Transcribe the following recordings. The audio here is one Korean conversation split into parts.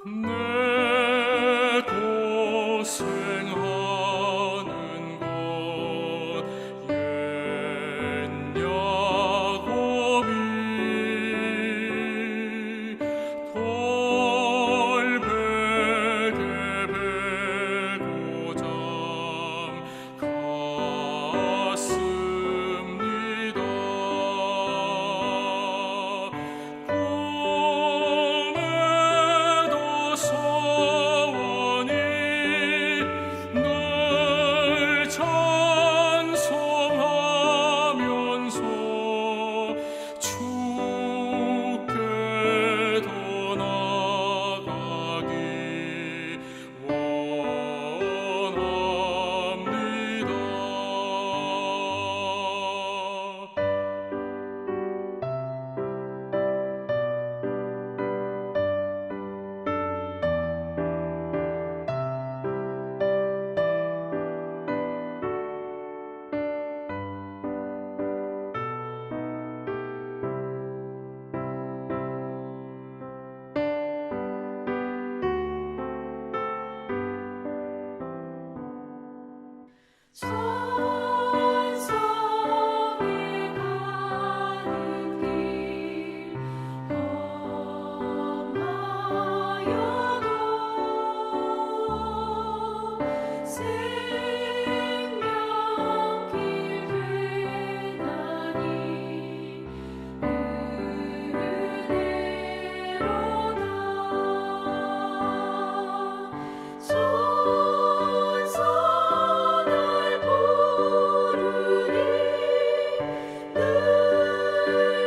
내 고생하는 것 옛 야곱이 돌베개 베고자 갔습니다. 꿈에도 소원이 늘 찬송하면서 주께 더 나아가기 원합니다. 천성에 가는 길 험하여도 생명길 되나니 은혜로다. 천사날 부르니 늘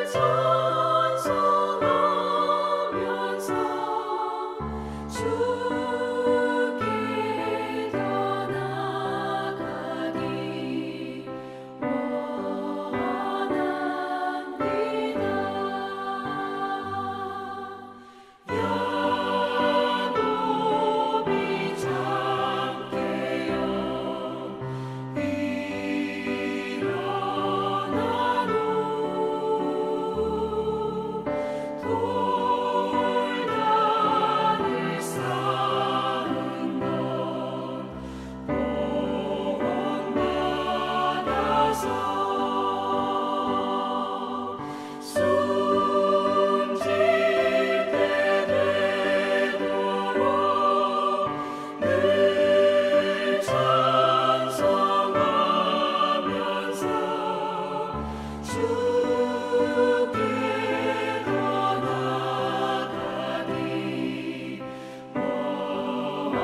찬송하면서 주께 더 나아가기 원합니다. 야곱이 잠깨어 일어나노 돌단을 쌓은 것 본받아서 숨질 때 되도록 늘 찬송하면서 주께 더 나아가기 원합니다.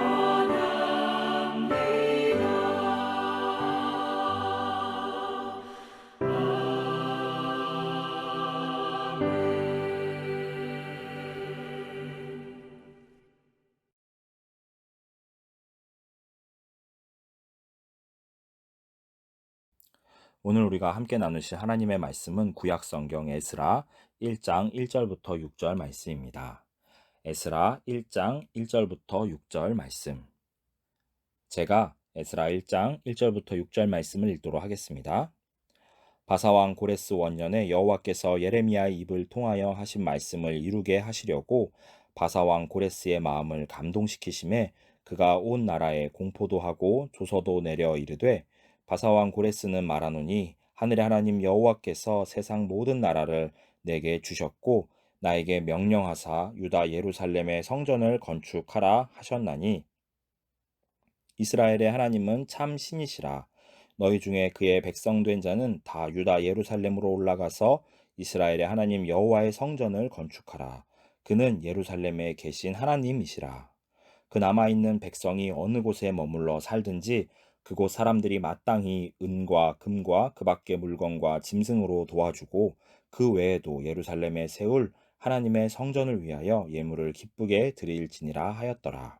오늘 우리가 함께 나누실 하나님의 말씀은 구약 성경 에스라 1장 1절부터 6절 말씀입니다. 에스라 1장 1절부터 6절 말씀. 제가 에스라 1장 1절부터 6절 말씀을 읽도록 하겠습니다. 바사왕 고레스 원년에 여호와께서 예레미야의 입을 통하여 하신 말씀을 이루게 하시려고 바사왕 고레스의 마음을 감동시키심에 그가 온 나라에 공포도 하고 조서도 내려 이르되 바사왕 고레스는 말하노니 하늘의 하나님 여호와께서 세상 모든 나라를 내게 주셨고 나에게 명령하사 유다 예루살렘의 성전을 건축하라 하셨나니 이스라엘의 하나님은 참 신이시라. 너희 중에 그의 백성된 자는 다 유다 예루살렘으로 올라가서 이스라엘의 하나님 여호와의 성전을 건축하라. 그는 예루살렘에 계신 하나님이시라. 그 남아있는 백성이 어느 곳에 머물러 살든지 그곳 사람들이 마땅히 은과 금과 그 밖의 물건과 짐승으로 도와주고 그 외에도 예루살렘에 세울 하나님의 성전을 위하여 예물을 기쁘게 드릴지니라 하였더라.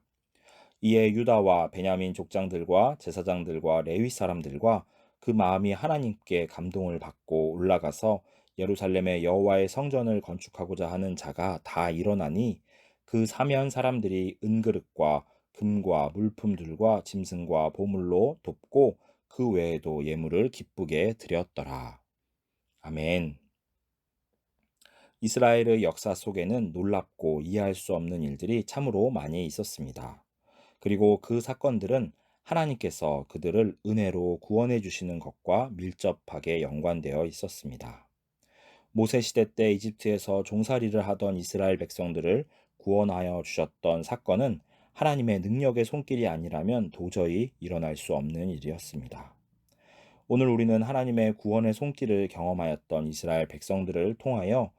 이에 유다와 베냐민 족장들과 제사장들과 레위 사람들과 그 마음이 하나님께 감동을 받고 올라가서 예루살렘의 여호와의 성전을 건축하고자 하는 자가 다 일어나니 그 사면 사람들이 은그릇과 금과 물품들과 짐승과 보물로 돕고 그 외에도 예물을 기쁘게 드렸더라. 아멘. 이스라엘의 역사 속에는 놀랍고 이해할 수 없는 일들이 참으로 많이 있었습니다. 그리고 그 사건들은 하나님께서 그들을 은혜로 구원해 주시는 것과 밀접하게 연관되어 있었습니다. 모세 시대 때 이집트에서 종살이를 하던 이스라엘 백성들을 구원하여 주셨던 사건은 하나님의 능력의 손길이 아니라면 도저히 일어날 수 없는 일이었습니다. 오늘 우리는 하나님의 구원의 손길을 경험하였던 이스라엘 백성들을 통하여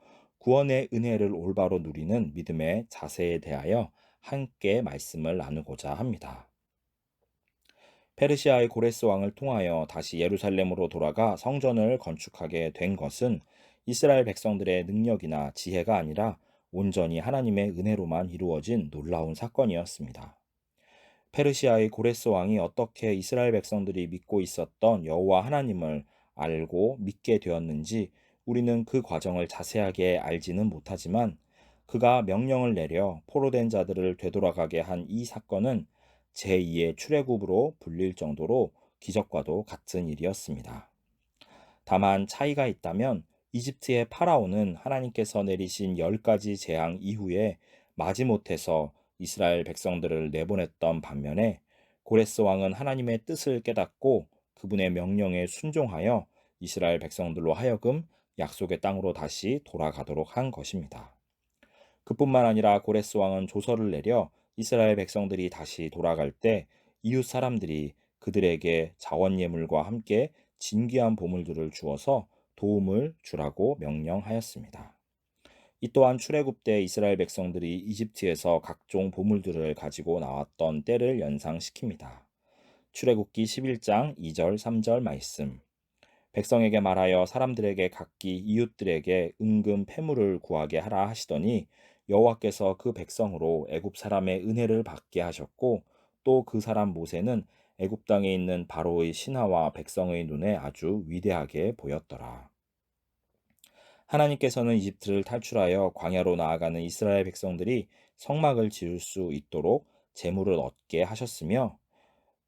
구원의 은혜를 올바로 누리는 믿음의 자세에 대하여 함께 말씀을 나누고자 합니다. 페르시아의 고레스 왕을 통하여 다시 예루살렘으로 돌아가 성전을 건축하게 된 것은 이스라엘 백성들의 능력이나 지혜가 아니라 온전히 하나님의 은혜로만 이루어진 놀라운 사건이었습니다. 페르시아의 고레스 왕이 어떻게 이스라엘 백성들이 믿고 있었던 여호와 하나님을 알고 믿게 되었는지 우리는 그 과정을 자세하게 알지는 못하지만 그가 명령을 내려 포로된 자들을 되돌아가게 한 이 사건은 제2의 출애굽으로 불릴 정도로 기적과도 같은 일이었습니다. 다만 차이가 있다면 이집트의 파라오는 하나님께서 내리신 10가지 재앙 이후에 마지못해서 이스라엘 백성들을 내보냈던 반면에 고레스 왕은 하나님의 뜻을 깨닫고 그분의 명령에 순종하여 이스라엘 백성들로 하여금 약속의 땅으로 다시 돌아가도록 한 것입니다. 그뿐만 아니라 고레스 왕은 조서를 내려 이스라엘 백성들이 다시 돌아갈 때 이웃 사람들이 그들에게 자원 예물과 함께 진귀한 보물들을 주어서 도움을 주라고 명령하였습니다. 이 또한 출애굽 때 이스라엘 백성들이 이집트에서 각종 보물들을 가지고 나왔던 때를 연상시킵니다. 출애굽기 11장 2절 3절 말씀. 백성에게 말하여 사람들에게 각기 이웃들에게 은금 패물을 구하게 하라 하시더니 여호와께서 그 백성으로 애굽 사람의 은혜를 받게 하셨고 또 그 사람 모세는 애굽 땅에 있는 바로의 신하와 백성의 눈에 아주 위대하게 보였더라. 하나님께서는 이집트를 탈출하여 광야로 나아가는 이스라엘 백성들이 성막을 지을 수 있도록 재물을 얻게 하셨으며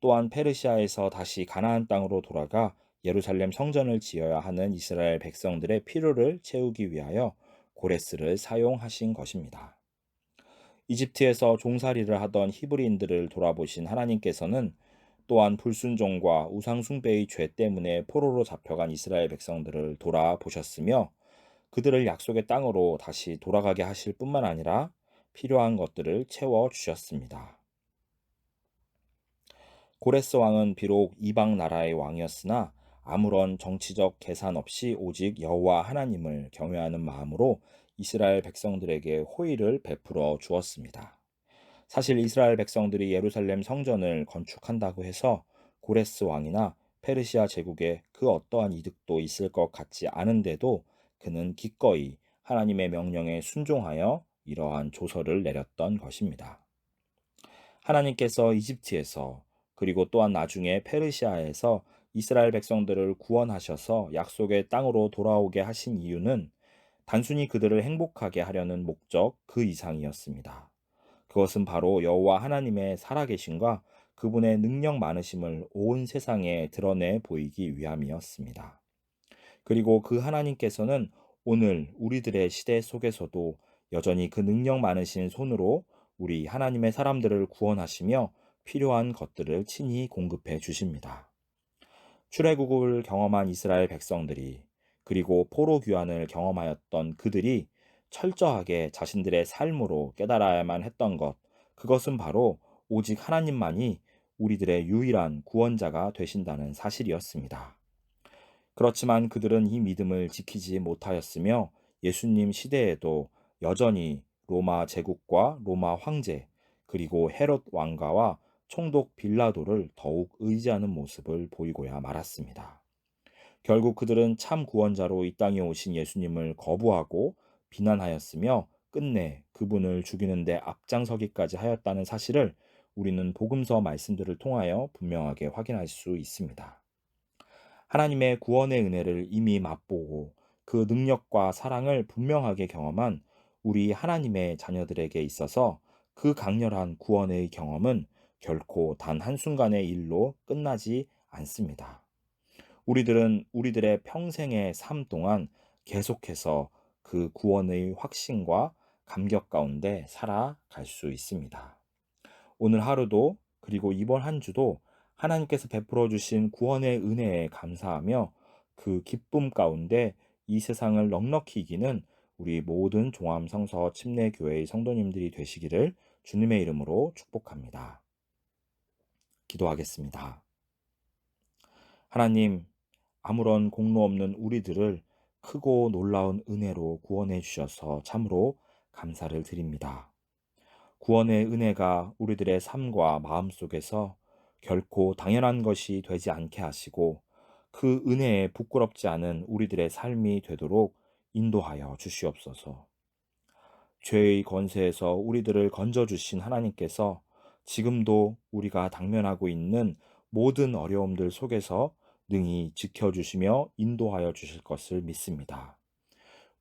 또한 페르시아에서 다시 가나안 땅으로 돌아가 예루살렘 성전을 지어야 하는 이스라엘 백성들의 필요를 채우기 위하여 고레스를 사용하신 것입니다. 이집트에서 종살이를 하던 히브리인들을 돌아보신 하나님께서는 또한 불순종과 우상숭배의 죄 때문에 포로로 잡혀간 이스라엘 백성들을 돌아보셨으며 그들을 약속의 땅으로 다시 돌아가게 하실 뿐만 아니라 필요한 것들을 채워 주셨습니다. 고레스 왕은 비록 이방 나라의 왕이었으나 아무런 정치적 계산 없이 오직 여호와 하나님을 경외하는 마음으로 이스라엘 백성들에게 호의를 베풀어 주었습니다. 사실 이스라엘 백성들이 예루살렘 성전을 건축한다고 해서 고레스 왕이나 페르시아 제국에 그 어떠한 이득도 있을 것 같지 않은데도 그는 기꺼이 하나님의 명령에 순종하여 이러한 조서를 내렸던 것입니다. 하나님께서 이집트에서 그리고 또한 나중에 페르시아에서 이스라엘 백성들을 구원하셔서 약속의 땅으로 돌아오게 하신 이유는 단순히 그들을 행복하게 하려는 목적 그 이상이었습니다. 그것은 바로 여호와 하나님의 살아계심과 그분의 능력 많으심을 온 세상에 드러내 보이기 위함이었습니다. 그리고 그 하나님께서는 오늘 우리들의 시대 속에서도 여전히 그 능력 많으신 손으로 우리 하나님의 사람들을 구원하시며 필요한 것들을 친히 공급해 주십니다. 출애굽을 경험한 이스라엘 백성들이 그리고 포로 귀환을 경험하였던 그들이 철저하게 자신들의 삶으로 깨달아야만 했던 것, 그것은 바로 오직 하나님만이 우리들의 유일한 구원자가 되신다는 사실이었습니다. 그렇지만 그들은 이 믿음을 지키지 못하였으며 예수님 시대에도 여전히 로마 제국과 로마 황제 그리고 헤롯 왕가와 총독 빌라도를 더욱 의지하는 모습을 보이고야 말았습니다. 결국 그들은 참 구원자로 이 땅에 오신 예수님을 거부하고 비난하였으며 끝내 그분을 죽이는 데 앞장서기까지 하였다는 사실을 우리는 복음서 말씀들을 통하여 분명하게 확인할 수 있습니다. 하나님의 구원의 은혜를 이미 맛보고 그 능력과 사랑을 분명하게 경험한 우리 하나님의 자녀들에게 있어서 그 강렬한 구원의 경험은 결코 단 한순간의 일로 끝나지 않습니다. 우리들은 우리들의 평생의 삶 동안 계속해서 그 구원의 확신과 감격 가운데 살아갈 수 있습니다. 오늘 하루도 그리고 이번 한 주도 하나님께서 베풀어 주신 구원의 은혜에 감사하며 그 기쁨 가운데 이 세상을 넉넉히 이기는 우리 모든 종암성서 침례교회의 성도님들이 되시기를 주님의 이름으로 축복합니다. 기도하겠습니다. 하나님, 아무런 공로 없는 우리들을 크고 놀라운 은혜로 구원해 주셔서 참으로 감사를 드립니다. 구원의 은혜가 우리들의 삶과 마음 속에서 결코 당연한 것이 되지 않게 하시고 그 은혜에 부끄럽지 않은 우리들의 삶이 되도록 인도하여 주시옵소서. 죄의 권세에서 우리들을 건져주신 하나님께서 지금도 우리가 당면하고 있는 모든 어려움들 속에서 능히 지켜주시며 인도하여 주실 것을 믿습니다.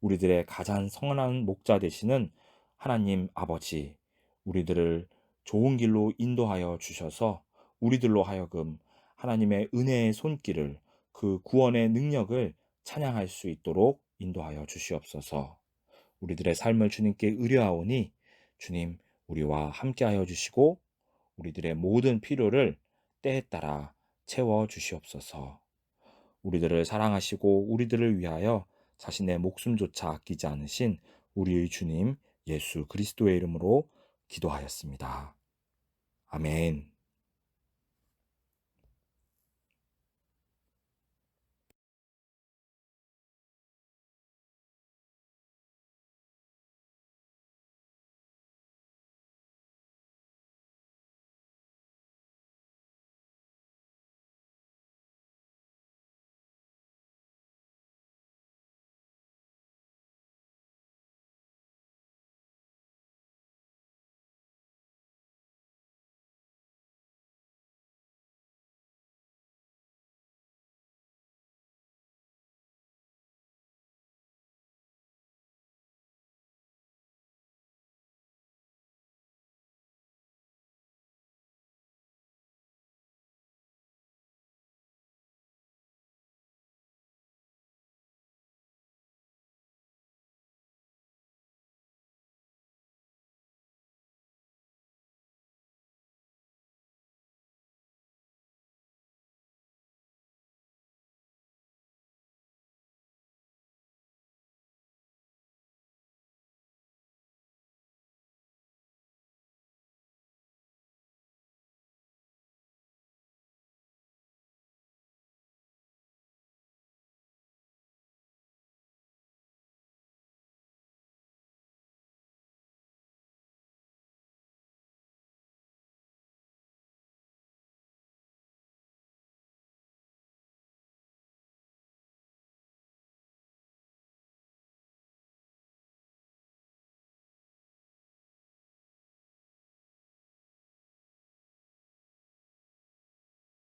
우리들의 가장 선한 목자 되시는 하나님 아버지, 우리들을 좋은 길로 인도하여 주셔서 우리들로 하여금 하나님의 은혜의 손길을, 그 구원의 능력을 찬양할 수 있도록 인도하여 주시옵소서. 우리들의 삶을 주님께 의뢰하오니 주님 우리와 함께하여 주시고 우리들의 모든 필요를 때에 따라 채워 주시옵소서. 우리들을 사랑하시고 우리들을 위하여 자신의 목숨조차 아끼지 않으신 우리의 주님 예수 그리스도의 이름으로 기도하였습니다. 아멘.